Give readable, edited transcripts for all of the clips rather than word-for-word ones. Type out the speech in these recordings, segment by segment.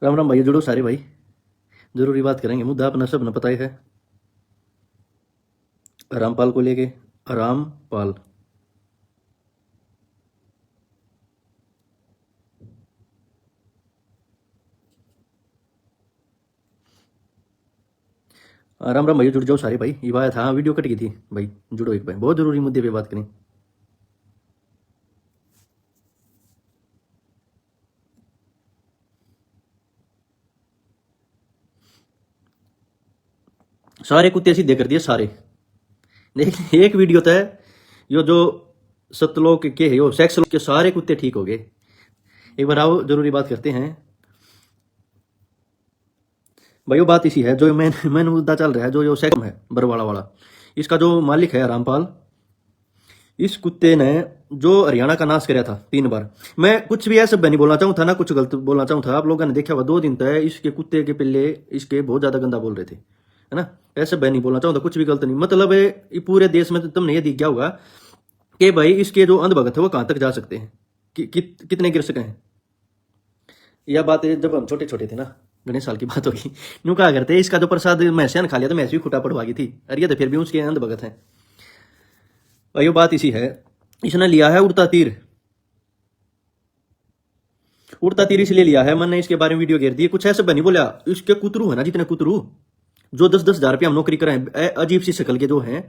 राम राम भाई, जुड़ो सारे भाई, जरूरी बात करेंगे। मुद्दा अपना सब न पता ही है, रामपाल को लेके। रामपाल राम राम भाई, जुड़ जाओ सारे भाई। ये बात, हाँ वीडियो कट गई थी भाई, जुड़ो एक भाई, बहुत जरूरी मुद्दे पे बात करें। सारे कुत्ते सीधे कर दिए सारे। देख एक वीडियो तो है यो जो सतलोक के है, यो सेक्स के सारे कुत्ते ठीक हो गए। एक बार आओ, जरूरी बात करते हैं भाई। वो बात इसी है जो मैंने मुद्दा चल रहा है, जो सेक्स है बरवाड़ा वाला। इसका जो मालिक है रामपाल, इस कुत्ते ने जो हरियाणा का नाश कराया था 3 बार। मैं कुछ भी ऐसा नहीं बोलना चाहूँ था ना, कुछ गलत बोलना चाहूँ था। आप लोगों ने देखा हुआ 2 दिन तक इसके कुत्ते के पिल्ले इसके बहुत ज्यादा गंदा बोल रहे थे, है ना। ऐसे नहीं बोलना चाहूँ था, कुछ भी गलत नहीं। मतलब ये पूरे देश में तुमने ये दिख गया होगा कि भाई इसके जो अंधभगत है वो कहाँ तक जा सकते हैं, कितने गिर सके हैं। यह बात है जब हम छोटे छोटे थे ना, गणेश साल की बात होगी, यूं कहा करते इसका जो प्रसाद मैसे ने खा लिया तो मैसे भी खुटा पड़वा गई थी। अरे ये तो फिर भी उसके अंधभगत है भाई। बात इसी है, इसने लिया है उड़ता तीर। उड़ता तीर इसलिए लिया है, मैंने इसके बारे में वीडियो घेर दी। कुछ ऐसे नहीं बोला, इसके कुतरू है ना, जितने कुतरू जो 10-10 हजार रुपया हम नौकरी कराएं, अजीब सी शक्ल के जो हैं,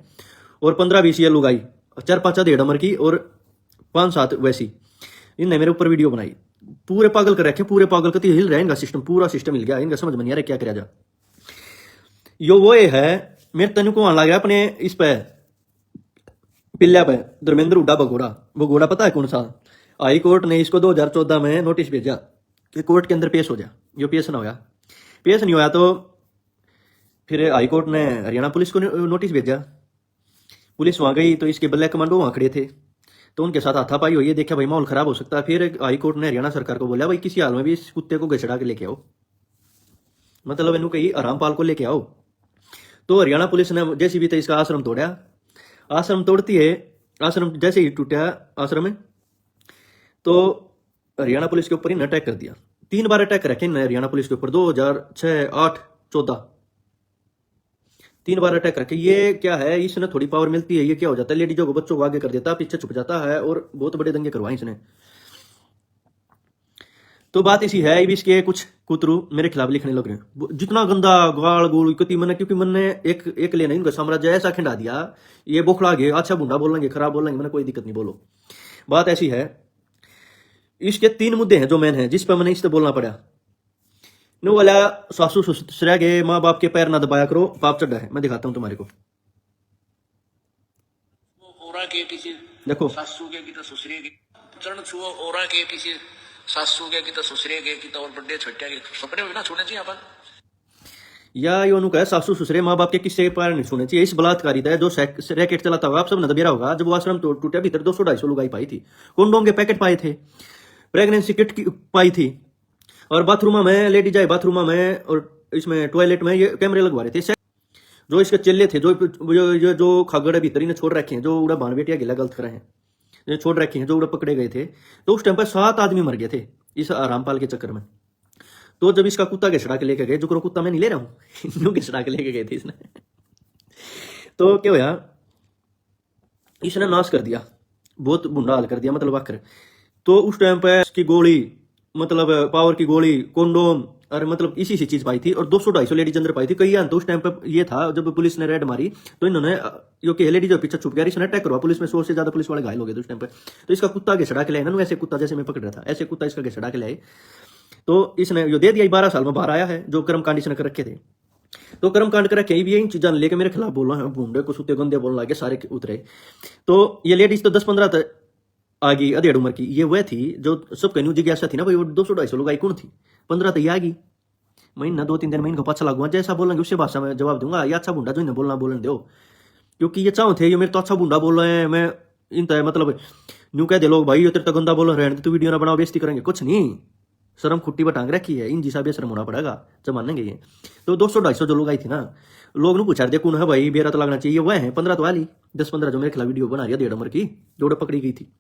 और 15-20 ये लुगाई, 4-5 डेढ़ उम्र की और 5-7 वैसी, इनने मेरे ऊपर वीडियो बनाई। पूरे पागल कर रखे, पूरे पागल करती हिल रहा है इनका सिस्टम, पूरा सिस्टम हिल गया। इनका समझ में नहीं आ रहा क्या करा जा। यो वो ये है, मेरे तनु को आने लगा अपने इस पे पिल्ला पे, धर्मेंद्र हुड्डा भगोड़ा। वो घोड़ा पता है कौन सा? हाई कोर्ट ने इसको 2014 में नोटिस भेजा कि कोर्ट के अंदर पेश हो जा। यो पेश ना होया, पेश नहीं होया तो फिर हाई कोर्ट ने हरियाणा पुलिस को नोटिस भेजा। पुलिस वहां गई तो इसके ब्लैक कमांडो वहां खड़े थे, तो उनके साथ हाथापाई हुई है। देखा भाई माहौल खराब हो सकता है। फिर हाई कोर्ट ने हरियाणा सरकार को बोला भाई किसी हाल में भी इस कुत्ते को घसड़ा के लेके आओ, मतलब इन्हों कही रामपाल को लेके आओ। तो हरियाणा पुलिस ने जैसे भी था इसका आश्रम तोड़ा। आश्रम तोड़ती है, आश्रम जैसे ही टूटा आश्रम में, तो हरियाणा पुलिस के ऊपर ही अटैक कर दिया। 3 बार अटैक रखे हरियाणा पुलिस के ऊपर, 2006, 8, 14, 3 बार अटैक रखे। ये क्या है, इसने थोड़ी पावर मिलती है, ये क्या हो जाता है, लेडीजों को बच्चों को आगे कर देता है, पीछे छुप जाता है और बहुत बड़े दंगे करवाए इसने। तो बात इसी है, इसके कुछ कुतरू मेरे खिलाफ लिखने लग रहे हैं, जितना गंदा गाल गोल कति मैंने, क्योंकि मैंने एक लेना इनका साम्राज्य ऐसा खिंडा दिया, ये बोखड़ा गए, अच्छा बुंडा बोलेंगे, खराब बोलेंगे, मैंने कोई दिक्कत नहीं, बोलो। बात ऐसी है, इसके 3 मुद्दे हैं जो मैन है, जिस पर मैंने इससे बोलना पड़ा। नो वाला सासू ससुरा के माँ बाप के पैर ना दबाया करो, पाप चढ़ा है। मैं दिखाता हूँ तुम्हारे को, ओरा के पीछे देखो। सासू के की तो ससुरे के चरण छुओ, ओरा के पीछे सासू के की तो ससुरे के की तो और बड़े छोटे के सपने में ना छोड़ने चाहिए अपन। या योनु कहे सासू ससुरे माँ बाप के किस्से के पार नहीं सुने चाहिए। इस बलात्कारिता है जो रैकेट चलाता होगा, आप सब नजर होगा। जब वो आश्रम टूटा, भीतर 200-250 लुगाई पाई थी, कंडोम के पैकेट पाए थे, प्रेगनेंसी किट पाई थी, और बाथरूम में लेडी जाए, बाथरूम में और इसमें टॉयलेट में ये कैमरे लगवा रहे थे। जो इसके चेले थे, जो खागड़ भीतर ही ने छोड़ रखे हैं, जो उड़ा बाण बेटिया गिला गलत करे हैं, जो छोड़ रखे हैं, जो उड़ा पकड़े गए थे, तो उस टाइम पर 7 आदमी मर गए थे इस रामपाल के चक्कर में। तो जब इसका कुत्ता घिसड़ा के लेके गए, जो कुत्ता मैं नहीं ले रहा हूँ, घिसड़ा के लेके गए थे इसने, तो क्या हुआ, इसने नाश कर दिया, बहुत बुंडा हाल कर दिया, मतलब आखिर। तो उस टाइम पे इसकी गोली, मतलब पावर की गोली, कोंडोम, और मतलब इसी सी चीज पाई थी, और 200-250 लेडीज अंदर पाई थी कई। तो उस टाइम पे ये था जब पुलिस ने रेड मारी, तो इन्होंने जो कि लेडीज पीछे छुप गया, इसने अटैक करवा। पुलिस में 100 से ज्यादा पुलिस वाले घायल हो गए थे उस टाइम पे। तो इसका कुत्ता घिसड़ा के लाए ना, ऐसे कुत्ता जैसे मैं पकड़ रहा था, ऐसे कुत्ता इसका घिसड़ा के लाए। तो इसने जो दे दिया, 12 साल में बाहर आया है, जो कर्मकांड इसने कर रखे थे। तो कर्मकांड कर रखे भी इन चीजा लेके मेरे खिलाफ बोल रहे हैं, भूडे को सुते गंदे बोलने लगे, सारे उतरे। तो ये लेडीज तो 10-15 आ गई, अधेड़ उम्र की। ये वह थी जो सब कहनी जिज्ञासा थी ना भाई, वो 200-250 लोग आई कौन थी, 15 तो ये आ गई। महीना 2-3 दिन में इनको पाछा लगूंगा, जैसा बोलेंगे उससे भाषा में जवाब दूंगा। ये अच्छा बुंडा जो इन्हें बोलना बोलने दो, क्योंकि ये चाहो थे ये मेरे तो अच्छा बुंडा बोल रहे हैं। मैं इन मतलब न्यू कह दे लोग भाई, ये तेरे तो गंदा बोल रहे हैं, तो वीडियो ना बनाओ, बेइज्जती करेंगे। कुछ नहीं, शर्म खुट्टी बटांग रखी है, इन जिसा भी शर्म होना पड़ेगा जब मानेंगे ये। तो 200-250 जो लोग आई थी ना, लोग ने पूछा दे कौन है भाई, बेरा तो लगना चाहिए। वह है 15 तो वाली, 10-15 जो मेरे खिलाफ वीडियो बना रही है, 1.5 उम्र की, जो पकड़ी गई थी।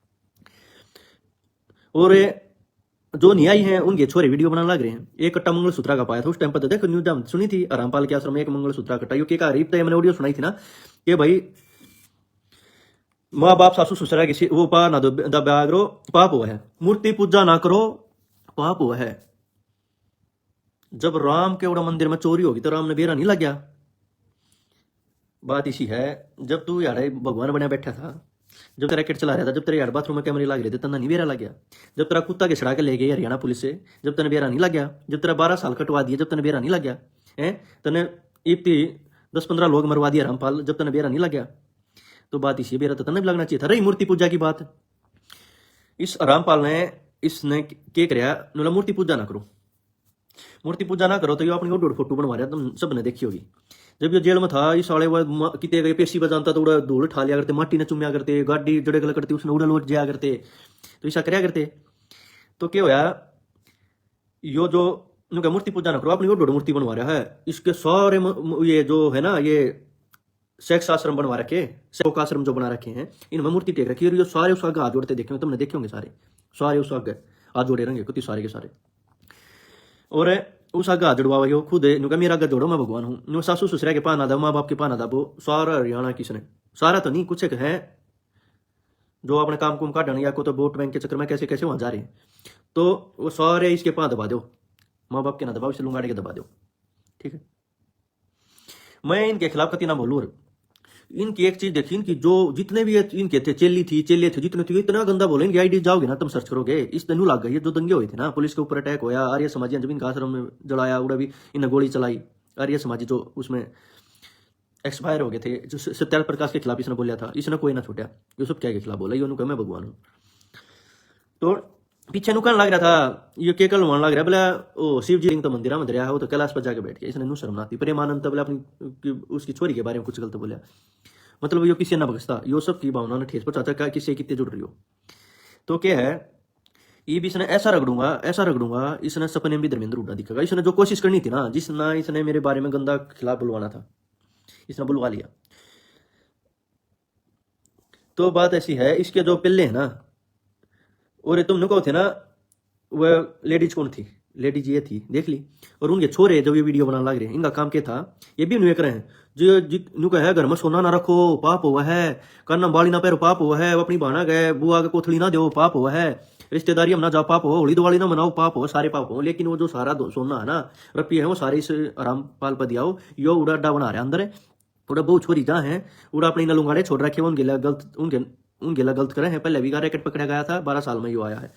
और जो न्यायी हैं उनके छोरे वीडियो बनाने लग रहे हैं। एक कट्टा मंगलसूत्र का पाया था उस टाइम पर, तो देखो न्यूज सुनी थी रामपाल के आश्रम में एक मंगलसूत्र कट्टा, यो क्या रीप मैंने ऑडियो सुनाई थी ना कि भाई माँ बाप सासू ससुरा किसी वो पा ना दबा करो पाप हुआ है, मूर्ति पूजा ना करो पाप हुआ है। जब राम के उड़ा मंदिर में चोरी होगी तो राम ने बेरा नहीं लग गया। बात इसी है, जब तू यार भगवान बना बैठा था, जब तेरा रैकेट चला रहा था, जब तेरे यार बाथरूम में कैमरे लग रहे थे तना नहीं बेरा लग गया। जब तेरा कुत्ता के छड़ा के ले गए हरियाणा पुलिस से, जब तने बेरा नहीं लग गया। जब तेरा 12 साल कटवा दिए, जब तने बेरा नहीं लग गया है। तने इतनी 10-15 लोग मरवा दिया रामपाल, जब तने बेरा नहीं लग गया। तो बात इसी बेरा तो तने भी लगना चाहिए था। रही मूर्ति पूजा की बात, इस रामपाल ने इसने क्या कराया, मूर्ति पूजा ना करो, मूर्ति पूजा ना करो। तो ये अपनी वो फोटो बनवा रहा, तुम सब ने देखी होगी। जब ये जेल में था इस साले वो कितने गए पेशी बजाता तो उड़ा धूल उठा लिया करते, माटी ने चुम्या करते, गाड़ी जड़े गल करते, उसने उड़ा लोट जाया करते, तो ऐसा कराया करते। तो क्या होया, यो जो उनका मूर्ति पूजा ना करो, अपनी वो मूर्ति बनवा रहा है। इसके सारे ये जो है ना, ये सेक्स आश्रम बनवा रखे, सेवक आश्रम जो बना रखे हैं, इनमें मूर्ति टेक रखी है। और ये सारे उसका आगे हाथ जोड़ते देखे, तुमने देखे होंगे सारे उसका आगे हाथ जोड़े रहेंगे कुछ सारे के सारे। और उस आगे हाथ जोड़वा यो खुद नुका मेरा आगे जोड़ो मैं भगवान हूँ। सासू ससुरा के पाना था, माँ बाप के पाना था, वो सारा हरियाणा किसने, सारा तो नहीं, कुछ एक है जो अपने काम कुम काटने या को तो वोट बैंक के चक्कर में कैसे कैसे वहां जा रहे हैं, तो वो सारे इसके पास दबा दो, माँ बाप के ना दबाओ, इसे लुंगाड़े के दबा दो। ठीक है, मैं इनके खिलाफ कति ना बोलूँ। इनकी एक चीज देखी, इनकी जो जितने भी इनके थे चेले थे जितने थे, इतना गंदा बोले। इनकी आईडी जाओगे ना तुम सर्च करोगे, इस दिन लग गई जो दंगे हुए थे ना, पुलिस के ऊपर अटैक होया, आर्य समाजी जब इनका आश्रम में जलाया, उड़ा भी इन्हें गोली चलाई। आर्य समाजी जो उसमें एक्सपायर हो गए थे, जो सत्याग्रह प्रकाश के खिलाफ इसने बोला था, इसने कोई ना छूटा, ये सब क्या के खिलाफ बोला, ये मैं भगवान हूँ। तो पीछे नुकान लग रहा था, ये केकल वन लग रहा है, बोला ओ शिव जी तो मंदिर में दरिया है, वो तो कैलाश पर जाके बैठ गया। इसने नु शर्म आती, प्रेमानंद बोले अपनी उसकी छोरी के बारे में कुछ गलत बोला, मतलब यो किसी ना बख्शता, यो सब की भावना ने ठेस पहुंचाता क्या किससे कितने जुड़ रही हो। तो क्या है, ये भी इसने ऐसा रगड़ूंगा, इसने सपने में धर्मेंद्र उड़ा दिखेगा। इसने जो कोशिश करनी थी ना, जिसना इसने मेरे बारे में गंदा खिलाफ बुलवाना था, इसने बुलवा लिया। तो बात ऐसी है, इसके जो पिल्ले है ना, और तुमने कहो थे ना वह लेडीज कौन थी, लेडीज ये थी देख ली। और उनके छोरे जब ये वीडियो बनाने लग रहे हैं, इनका काम क्या था, ये भी नुए कर रहे हैं जो नुका है घर में सोना ना रखो पाप हुआ है, करना बाली ना पैरो पाप हुआ है, अपनी बहाना गए बुआ के कोथड़ी ना दो पाप हुआ है, रिश्तेदारी हम ना जाओ पाप हो, होली दिवाली ना मनाओ पाप हो, सारे पाप हो। लेकिन वो जो सारा सोना है ना रपी है, वो सारे इस रामपाल पर दियाओ, यो उड़ा अड्डा बना रहे अंदर। उड़ा बहुत छोरी जहाँ है, उड़ा अपनी नलुंगाड़े छोड़ रखे, उनके गलत करे हैं। पहले भी का रैकेट पकड़ा गया था, 12 साल में यो आया है।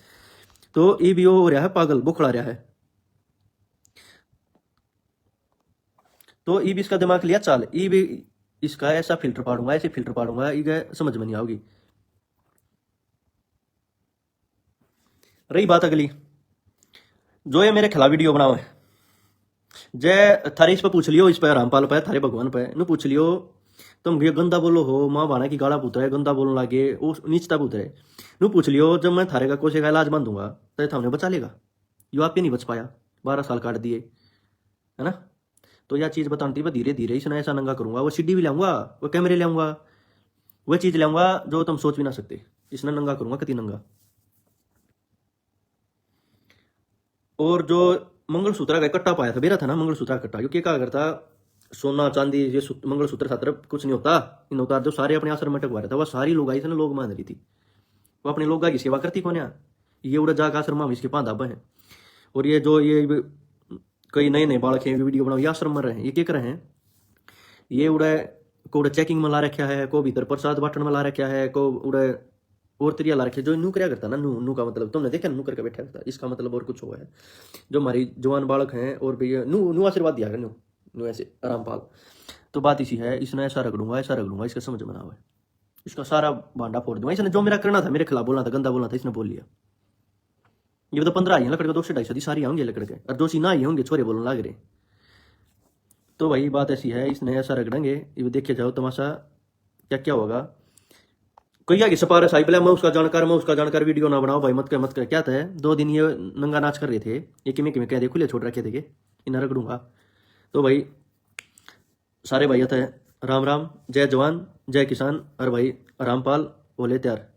तो ये भी हो रहा है पागल, बुखड़ा रहा है। तो ये भी इसका दिमाग लिया चाल, ये भी इसका ऐसा फिल्टर पाड़ूंगा, ऐसे फिल्टर पाड़ूंगा, ये समझ में नहीं आओगी। रही बात अगली, जो ये मेरे खिलाफ वीडियो बनाओ है, जय थारे इस पर पूछ लियो, इस पर रामपाल पे, थारे भगवान पे नु पूछ लियो, तुम ये गंदा बोलो हो, माँ बाना की गाड़ा पुत्र है, गंदा बोलने लागे, वो नीचता पुत्र है, नु पूछ लियो, जब मैं थारे का कोसे का इलाज बांधूंगा तो हमने बचा लेगा। यो आप ही नहीं बच पाया, 12 साल काट दिए है ना। तो यह चीज बताती है, धीरे धीरे इसने ऐसा नंगा करूंगा, वो सीडी भी लाऊंगा, वो कैमरे लाऊंगा, वह चीज लाऊंगा जो तुम सोच भी ना सकते, इसने नंगा करूंगा कति नंगा। और जो मंगलसूत्र का कट्टा पाया था, बेरा था ना मंगलसूत्र कट्टा, क्योंकि क्या करता, सोना चांदी ये मंगलसूत्र सात्र कुछ नहीं होता, इन होता जो सारे अपने आश्रम में टकवा रहा था, वह सारी लोग आई थे ना, लोग मान रही थी, वो अपने लोग की सेवा करती कौन, ये उड़ा जाकर आश्रम में इसके 5 दाबा है। और ये जो ये कई नए नए बालक हैं वीडियो बनाओ, ये आश्रम में रहे हैं, ये क्या कर रहे हैं, ये उड़ा को उड़ा चेकिंग में ला रखा है, को भीतर प्रसाद बांटन में ला रखा है, को उड़ा और तरिया ला रखे, जो नू क्या करता ना, नू का मतलब तुमने देखा नू करके बैठा रहता, इसका मतलब और कुछ हुआ है। जो हमारी जवान बालक हैं और भैया नू आशीर्वाद दिया कर, नू ऐसे रामपाल। तो बात इसी है, इसने ऐसा रगड़ूंगा, इसका समझ में ना हुआ, इसका सारा भांडा फोड़ दूंगा। इसने जो मेरा करना था, मेरे खिलाफ बोलना था, गंदा बोलना था, इसने बोल लिया। ये तो 15 आई है लकड़ के, 200-250 सारी होंगे लकड़ के, और 2 ना आई होंगे छोरे बोलने लग रहे। तो वही बात ऐसी है, इसने ऐसा रगड़ेंगे, ये देखे जाओ तमाशा क्या क्या होगा। कोई आगे सिफारिश आई, बोला मैं उसका जानकार वीडियो ना बनाओ भाई, मत कर क्या था। 2 दिन ये नंगा नाच कर रहे थे, ये किमें कह रहे खुले छोड़ रखे थे, इन्हें रगड़ूंगा। तो भाई सारे भाई थे, राम राम, जय जवान जय किसान, और भाई रामपाल बोले तैयार।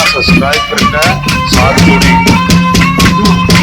सब्सक्राइब करके साथ जुड़ी। क्यों